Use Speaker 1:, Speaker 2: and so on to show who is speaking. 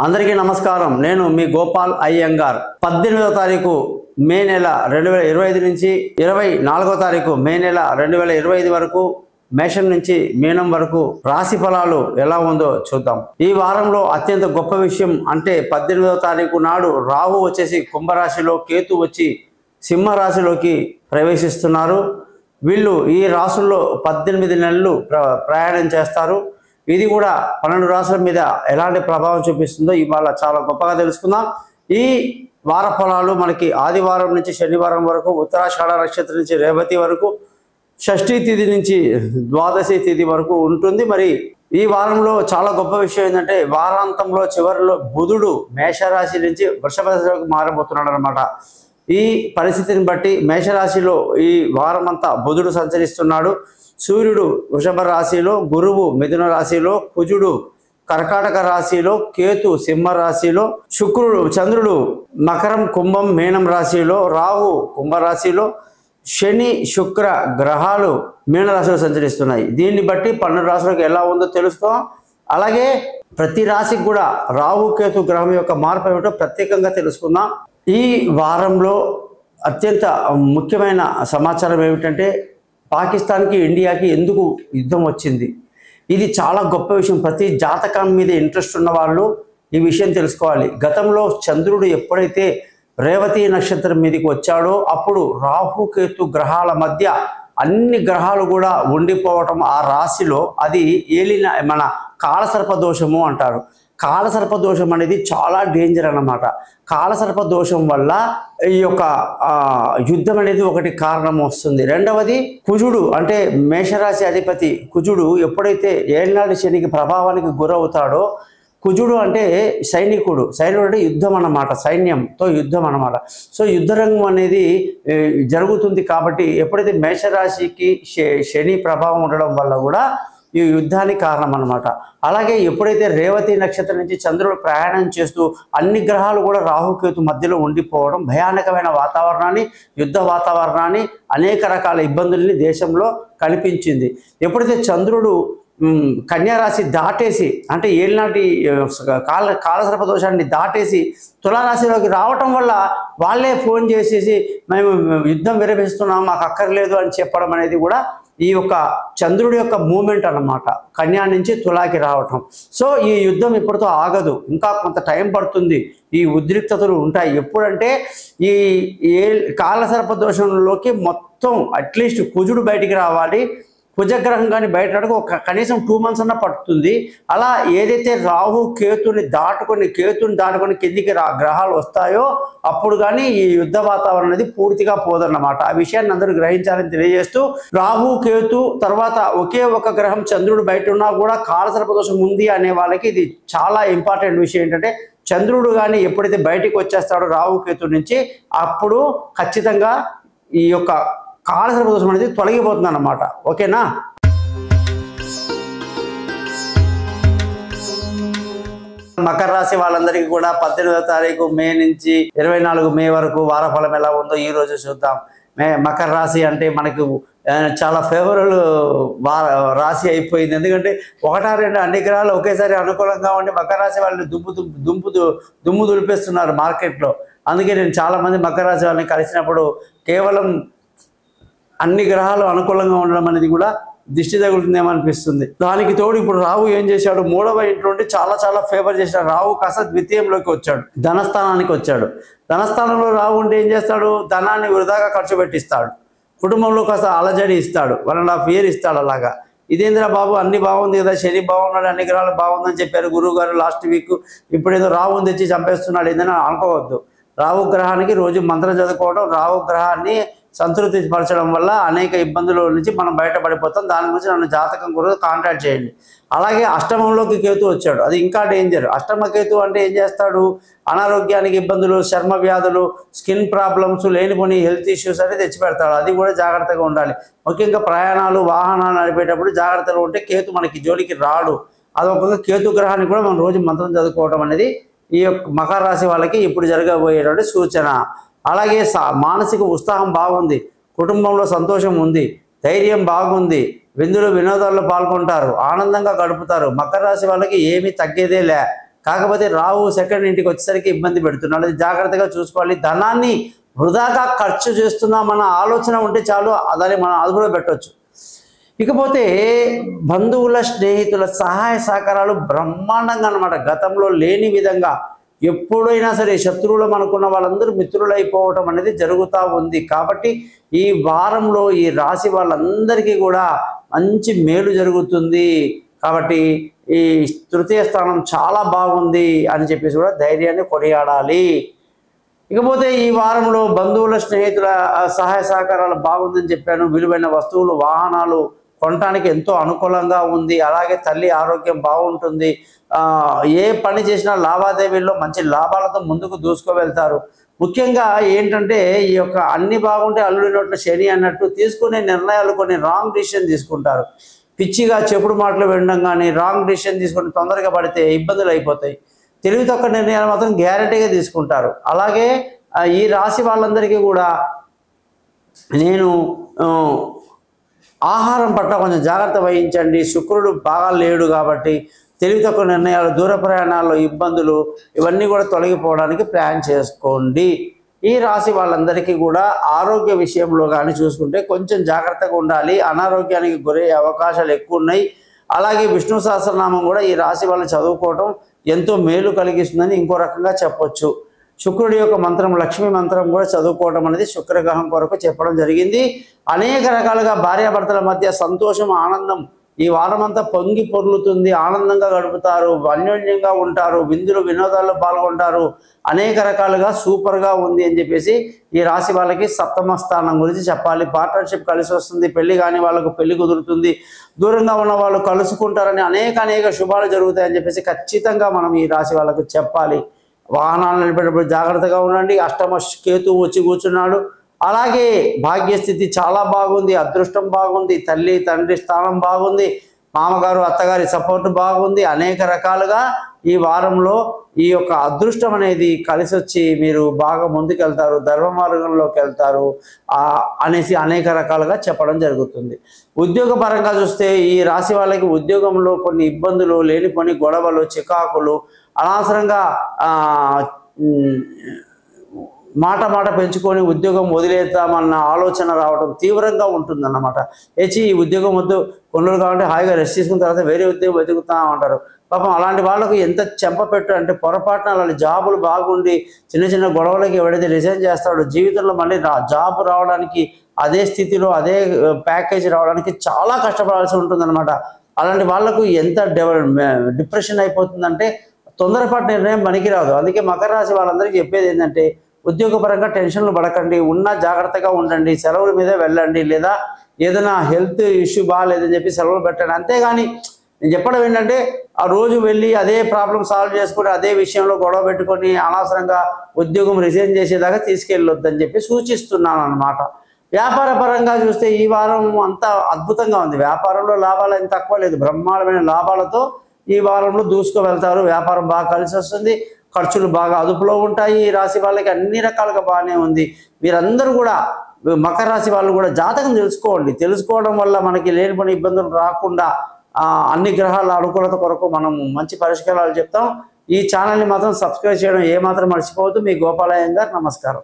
Speaker 1: అందరికీ నమస్కారం. నేను మీ గోపాల్ అయ్యంగార్. 18వ తారీఖు మే నెల 2025 నుంచి 24వ తారీఖు మే నెల 2025 వరకు మేషం నుంచి మీనం వరకు రాశి ఫలాలు ఎలా ఉందో చూద్దాం. ఈ వారంలో అత్యంత గొప్ప విషయం అంటే 18వ తారీఖు నాడు రాహు వచ్చేసి కుంభరాశిలో, కేతు వచ్చి సింహరాశిలోకి ప్రవేశిస్తున్నారు. వీళ్ళు ఈ రాశుల్లో 18 నెలలు ప్రయాణం చేస్తారు. ఇది కూడా 12 రాశుల మీద ఎలాంటి ప్రభావం చూపిస్తుందో ఇవాళ చాలా గొప్పగా తెలుసుకుందాం. ఈ వార ఫలాలు మనకి ఆదివారం నుంచి శనివారం వరకు, ఉత్తరాషాఢ నక్షత్రం నుంచి రేవతి వరకు, షష్ఠీ తిథి నుంచి ద్వాదశి తిథి వరకు ఉంటుంది. మరి ఈ వారంలో చాలా గొప్ప విషయం ఏంటంటే వారాంతంలో చివరిలో బుధుడు మేషరాశి నుంచి వృషభ రాశిలోకి మారబోతున్నాడు అనమాట. ఈ పరిస్థితిని బట్టి మేషరాశిలో ఈ వారం అంతా బుధుడు సంచరిస్తున్నాడు. సూర్యుడు వృషభ రాశిలో, గురువు మిథున రాశిలో, కుజుడు కర్కాటక రాశిలో, కేతు సింహ రాశిలో, చంద్రుడు మకరం, కుంభం, మీనం రాశిలో, రాహు కుంభరాశిలో, శని శుక్ర గ్రహాలు మీనరాశిలో సంచరిస్తున్నాయి. దీన్ని బట్టి 12 రాశులకు ఎలా ఉందో తెలుసుకోం. అలాగే ప్రతి రాశికి కూడా రాహు కేతు గ్రహం యొక్క మార్పు ఏమిటో ప్రత్యేకంగా తెలుసుకుందాం. ఈ వారంలో అత్యంత ముఖ్యమైన సమాచారం ఏమిటంటే పాకిస్తాన్కి ఇండియాకి ఎందుకు యుద్ధం వచ్చింది. ఇది చాలా గొప్ప విషయం. ప్రతి జాతకం మీద ఇంట్రెస్ట్ ఉన్న వాళ్ళు ఈ విషయం తెలుసుకోవాలి. గతంలో చంద్రుడు ఎప్పుడైతే రేవతి నక్షత్రం మీదకి వచ్చాడో అప్పుడు రాహుకేతు గ్రహాల మధ్య అన్ని గ్రహాలు కూడా ఉండిపోవటం ఆ రాశిలో అది ఏలిన మన కాలసర్ప దోషము అంటారు. కాలసర్ప దోషం అనేది చాలా డేంజర్ అన్నమాట. కాలసర్ప దోషం వల్ల ఈ యొక్క యుద్ధం అనేది ఒకటి కారణం వస్తుంది. రెండవది కుజుడు అంటే మేషరాశి అధిపతి కుజుడు ఎప్పుడైతే ఏళ్ళనాటి శనికి ప్రభావానికి గురవుతాడో, కుజుడు అంటే సైనికుడు అంటే యుద్ధం అన్నమాట, సైన్యంతో యుద్ధం అన్నమాట. సో యుద్ధరంగం అనేది జరుగుతుంది. కాబట్టి ఎప్పుడైతే మేషరాశికి శని ప్రభావం ఉండడం వల్ల కూడా ఈ యుద్ధానికి కారణం అన్నమాట. అలాగే ఎప్పుడైతే రేవతి నక్షత్రం నుంచి చంద్రుడు ప్రయాణం చేస్తూ అన్ని గ్రహాలు కూడా రాహుకేతు మధ్యలో ఉండిపోవడం భయానకమైన వాతావరణాన్ని, యుద్ధ వాతావరణాన్ని, అనేక రకాల ఇబ్బందుల్ని దేశంలో కల్పించింది. ఎప్పుడైతే చంద్రుడు కన్యారాశి దాటేసి అంటే ఏళ్ళనాటి కాలసర్ప దోషాన్ని దాటేసి తులారాశిలోకి రావటం వల్ల వాళ్ళే ఫోన్ చేసేసి మేము యుద్ధం విరమిస్తున్నాం, మాకు అక్కర్లేదు అని చెప్పడం అనేది కూడా ఈ యొక్క చంద్రుడి యొక్క మూమెంట్ అన్నమాట, కన్యా నుంచి తులాకి రావటం. సో ఈ యుద్ధం ఇప్పటితో ఆగదు, ఇంకా కొంత టైం పడుతుంది. ఈ ఉద్రిక్తతలు ఉంటాయి. ఎప్పుడంటే ఈ కాలసర్ప దోషంలోకి మొత్తం అట్లీస్ట్ కుజుడు బయటికి రావాలి, కుజగ్రహం కానీ బయటకు కనీసం 2 months అన్న పడుతుంది. అలా ఏదైతే రాహు కేతుని దాటుకొని కిందికి గ్రహాలు వస్తాయో అప్పుడు కానీ ఈ యుద్ధ వాతావరణం అనేది పూర్తిగా పోదన్నమాట. ఆ విషయాన్ని అందరూ గ్రహించాలని తెలియజేస్తూ, రాహు కేతు తర్వాత ఒకే ఒక గ్రహం చంద్రుడు బయట ఉన్నా కూడా కాలసర్ప దోషం ఉంది అనే వాళ్ళకి ఇది చాలా ఇంపార్టెంట్ విషయం. ఏంటంటే చంద్రుడు కానీ ఎప్పుడైతే బయటికి వచ్చేస్తాడో రాహు కేతు నుంచి అప్పుడు ఖచ్చితంగా ఈ యొక్క కాలసర్ప దోషం అనేది తొలగిపోతుంది అన్నమాట. ఓకేనా? మకర రాశి వాళ్ళందరికీ కూడా 18వ తారీఖు మే నుంచి 24 మే వరకు వారఫలం ఎలా ఉందో ఈ రోజు చూద్దాం. మకర రాశి అంటే మనకు చాలా ఫేవరబుల్ రాశి అయిపోయింది. ఎందుకంటే 1-2 అన్ని గ్రహాలు ఒకేసారి అనుకూలంగా ఉండి మకర రాశి వాళ్ళని దుమ్ము దులిపేస్తున్నారు మార్కెట్లో. అందుకే నేను చాలామంది మకర రాశి వాళ్ళని కలిసినప్పుడు కేవలం అన్ని గ్రహాలు అనుకూలంగా ఉండడం అనేది కూడా దిష్టి తగులుతుందేమో అనిపిస్తుంది. దానికి తోడు ఇప్పుడు రాహు ఏం చేశాడు, 3వ ఇంట్లో ఉండి చాలా ఫేవర్ చేశాడు. రాహు కాస్త ద్వితీయంలోకి వచ్చాడు, ధనస్థానానికి వచ్చాడు. ధనస్థానంలో రాహు ఉంటే ఏం చేస్తాడు, ధనాన్ని వృధాగా ఖర్చు పెట్టిస్తాడు, కుటుంబంలో కాస్త అలజడి ఇస్తాడు, 1.5 years ఇస్తాడు. అలాగా ఇదేంద్ర బాబు అన్ని బాగుంది కదా, శని బాగున్నాడు, అన్ని గ్రహాలు బాగుందని చెప్పారు గురువు గారు లాస్ట్ వీక్, ఇప్పుడు ఏదో రాహుని తెచ్చి చంపేస్తున్నాడు ఏందని అనుకోవద్దు. రాహు గ్రహానికి రోజు మంత్రం చదువుకోవడం, రాహు గ్రహాన్ని సంతృప్తి పరచడం వల్ల అనేక ఇబ్బందుల నుంచి మనం బయటపడిపోతాం. దాని గురించి నన్ను జాతకం కూడా కాంటాక్ట్ చేయండి. అలాగే అష్టమంలోకి కేతు వచ్చాడు, అది ఇంకా డేంజర్. అష్టమ కేతు అంటే ఏం చేస్తాడు, అనారోగ్యానికి ఇబ్బందులు, చర్మ వ్యాధులు, స్కిన్ ప్రాబ్లమ్స్, లేనిపోని హెల్త్ ఇష్యూస్ అనేది తెచ్చిపెడతాడు. అది కూడా జాగ్రత్తగా ఉండాలి. ముఖ్యంగా ప్రయాణాలు, వాహనాలు నడిపేటప్పుడు జాగ్రత్తగా ఉంటే కేతు మనకి జోలికి రాడు. అదొక కేతు గ్రహానికి కూడా మనం రోజు మంత్రం చదువుకోవడం అనేది ఈ యొక్క మకర రాశి వాళ్ళకి ఇప్పుడు జరగబోయేటువంటి సూచన. అలాగే మానసిక ఉత్సాహం బాగుంది, కుటుంబంలో సంతోషం ఉంది, ధైర్యం బాగుంది, విందులు వినోదాల్లో పాల్గొంటారు, ఆనందంగా గడుపుతారు. మకర రాశి వాళ్ళకి ఏమీ తగ్గేదే లే. కాకపోతే రాహు సెకండ్ ఇంటికి వచ్చేసరికి ఇబ్బంది పెడుతున్నాడు. అది జాగ్రత్తగా చూసుకోవాలి. ధనాన్ని వృధాగా ఖర్చు చేస్తున్నామన్న ఆలోచన ఉంటే చాలు, దాన్ని మనం అదుపులో పెట్టవచ్చు. ఇకపోతే బంధువుల స్నేహితుల సహాయ సహకారాలు బ్రహ్మాండంగా అన్నమాట. గతంలో లేని విధంగా ఎప్పుడైనా సరే శత్రువులు అనుకున్న వాళ్ళందరూ మిత్రులైపోవటం అనేది జరుగుతూ ఉంది. కాబట్టి ఈ వారంలో ఈ రాశి వాళ్ళందరికీ కూడా మంచి మేలు జరుగుతుంది. కాబట్టి ఈ తృతీయ స్థానం చాలా బాగుంది అని చెప్పేసి కూడా ధైర్యాన్ని కొనియాడాలి. ఇకపోతే ఈ వారంలో బంధువుల స్నేహితుల సహాయ సహకారాలు బాగుందని చెప్పాను. విలువైన వస్తువులు వాహనాలు కొనడానికి ఎంతో అనుకూలంగా ఉంది. అలాగే తల్లి ఆరోగ్యం బాగుంటుంది. ఏ పని చేసినా లావాదేవీల్లో మంచి లాభాలతో ముందుకు దూసుకువెళ్తారు. ముఖ్యంగా ఏంటంటే ఈ యొక్క అన్ని బాగుంటే అల్లుడినట్లు శని అన్నట్టు తీసుకునే నిర్ణయాలు కొన్ని రాంగ్ డిసిషన్ తీసుకుంటారు. పిచ్చిగా చెప్పుడు మాటలు వినడం కానీ రాంగ్ డిసిషన్ తీసుకుని తొందరగా పడితే ఇబ్బందులు అయిపోతాయి. తెలివి తక్కువ నిర్ణయాలు మాత్రం గ్యారెంటీగా తీసుకుంటారు. అలాగే ఈ రాశి వాళ్ళందరికీ కూడా నేను ఆహారం పట్ల కొంచెం జాగ్రత్త వహించండి. శుక్రుడు బాగా లేడు కాబట్టి తెలివి తక్కువ నిర్ణయాలు, దూర ప్రయాణాల్లో ఇబ్బందులు ఇవన్నీ కూడా తొలగిపోవడానికి ప్లాన్ చేసుకోండి. ఈ రాశి వాళ్ళందరికీ కూడా ఆరోగ్య విషయంలో కానీ చూసుకుంటే కొంచెం జాగ్రత్తగా ఉండాలి. అనారోగ్యానికి గురయ్యే అవకాశాలు ఎక్కువ ఉన్నాయి. అలాగే విష్ణు సహస్రనామం కూడా ఈ రాశి వాళ్ళు చదువుకోవడం ఎంతో మేలు కలిగిస్తుందని ఇంకో రకంగా చెప్పొచ్చు. శుక్రుడి యొక్క మంత్రం, లక్ష్మీ మంత్రం కూడా చదువుకోవడం అనేది శుక్రగ్రహం కొరకు చెప్పడం జరిగింది. అనేక రకాలుగా భార్యాభర్తల మధ్య సంతోషం, ఆనందం ఈ వారమంతా పొంగి పొర్లుతుంది. ఆనందంగా గడుపుతారు, అన్యోన్యంగా ఉంటారు, విందులు వినోదాల్లో పాల్గొంటారు. అనేక రకాలుగా సూపర్గా ఉంది అని చెప్పేసి ఈ రాశి వాళ్ళకి సప్తమ స్థానం గురించి చెప్పాలి. పార్ట్నర్షిప్ కలిసి వస్తుంది. పెళ్లి కాని వాళ్ళకు పెళ్లి కుదురుతుంది. దూరంగా ఉన్న వాళ్ళు కలుసుకుంటారని అనేక శుభాలు జరుగుతాయని చెప్పేసి ఖచ్చితంగా మనం ఈ రాశి వాళ్ళకు చెప్పాలి. వాహనాలు నడిపేటప్పుడు జాగ్రత్తగా ఉండండి. అష్టమ కేతువు వచ్చి కూర్చున్నాడు. అలాగే భాగ్యస్థితి చాలా బాగుంది. అదృష్టం బాగుంది. తల్లి తండ్రి స్థానం బాగుంది. మామగారు అత్తగారి సపోర్ట్ బాగుంది. అనేక రకాలుగా ఈ వారంలో ఈ యొక్క అదృష్టం అనేది కలిసి వచ్చి మీరు బాగా ముందుకెళ్తారు, ధర్మ మార్గంలోకి వెళ్తారు అనేసి అనేక రకాలుగా చెప్పడం జరుగుతుంది. ఉద్యోగ పరంగా చూస్తే ఈ రాశి వాళ్ళకి ఉద్యోగంలో కొన్ని ఇబ్బందులు, లేనిపోని గొడవలు, చికాకులు, అనవసరంగా మాట పెంచుకొని ఉద్యోగం వదిలేద్దామన్న ఆలోచన రావడం తీవ్రంగా ఉంటుందన్నమాట. ఈ ఉద్యోగం వద్దు, కొన్నులు కావాలంటే హాయిగా రెస్ట్ తీసుకున్న తర్వాత వేరే ఉద్యోగం వెతుకుతామంటారు. పాపం అలాంటి వాళ్ళకు ఎంత చెంపపెట్టు అంటే పొరపాటున వాళ్ళ జాబులు బాగుండి చిన్న గొడవలకి ఎవడైతే రిజైన్ చేస్తాడో జీవితంలో మళ్ళీ జాబ్ రావడానికి, అదే స్థితిలో అదే ప్యాకేజ్ రావడానికి చాలా కష్టపడాల్సి ఉంటుందన్నమాట. అలాంటి వాళ్ళకు ఎంత డిప్రెషన్ అయిపోతుందంటే తొందరపాటు నిర్ణయం పనికిరాదు. అందుకే మకర రాశి వాళ్ళందరికీ చెప్పేది ఏంటంటే ఉద్యోగపరంగా టెన్షన్లు పడకండి, జాగ్రత్తగా ఉండండి, సెలవుల మీద వెళ్ళండి, లేదా ఏదైనా హెల్త్ ఇష్యూ బాగాలేదని చెప్పి సెలవులు పెట్టండి. అంతేగాని నేను చెప్పడం ఏంటంటే ఆ రోజు వెళ్ళి అదే ప్రాబ్లం సాల్వ్ చేసుకుని అదే విషయంలో గొడవ పెట్టుకొని అనవసరంగా ఉద్యోగం రిజైన్ చేసేదాకా తీసుకెళ్ళొద్దని చెప్పి సూచిస్తున్నాను అన్నమాట. వ్యాపార పరంగా చూస్తే ఈ వారం అంతా అద్భుతంగా ఉంది. వ్యాపారంలో లాభాలు ఏం తక్కువ లేదు. బ్రహ్మాండమైన లాభాలతో ఈ వారంలో దూసుకు వెళ్తారు. వ్యాపారం బాగా కలిసి వస్తుంది. ఖర్చులు బాగా అదుపులో ఉంటాయి. ఈ రాశి వాళ్ళకి అన్ని రకాలుగా బాగానే ఉంది. మీరందరూ కూడా మకర రాశి వాళ్ళు కూడా జాతకం తెలుసుకోండి. తెలుసుకోవడం వల్ల మనకి లేనిపోని ఇబ్బందులు రాకుండా అన్ని గ్రహాల అనుకూలత కొరకు మనం మంచి పరిష్కారాలు చెప్తాం. ఈ ఛానల్ని మాత్రం సబ్స్క్రైబ్ చేయడం ఏమాత్రం మర్చిపోవద్దు. మీ గోపాలయ్య గారు, నమస్కారం.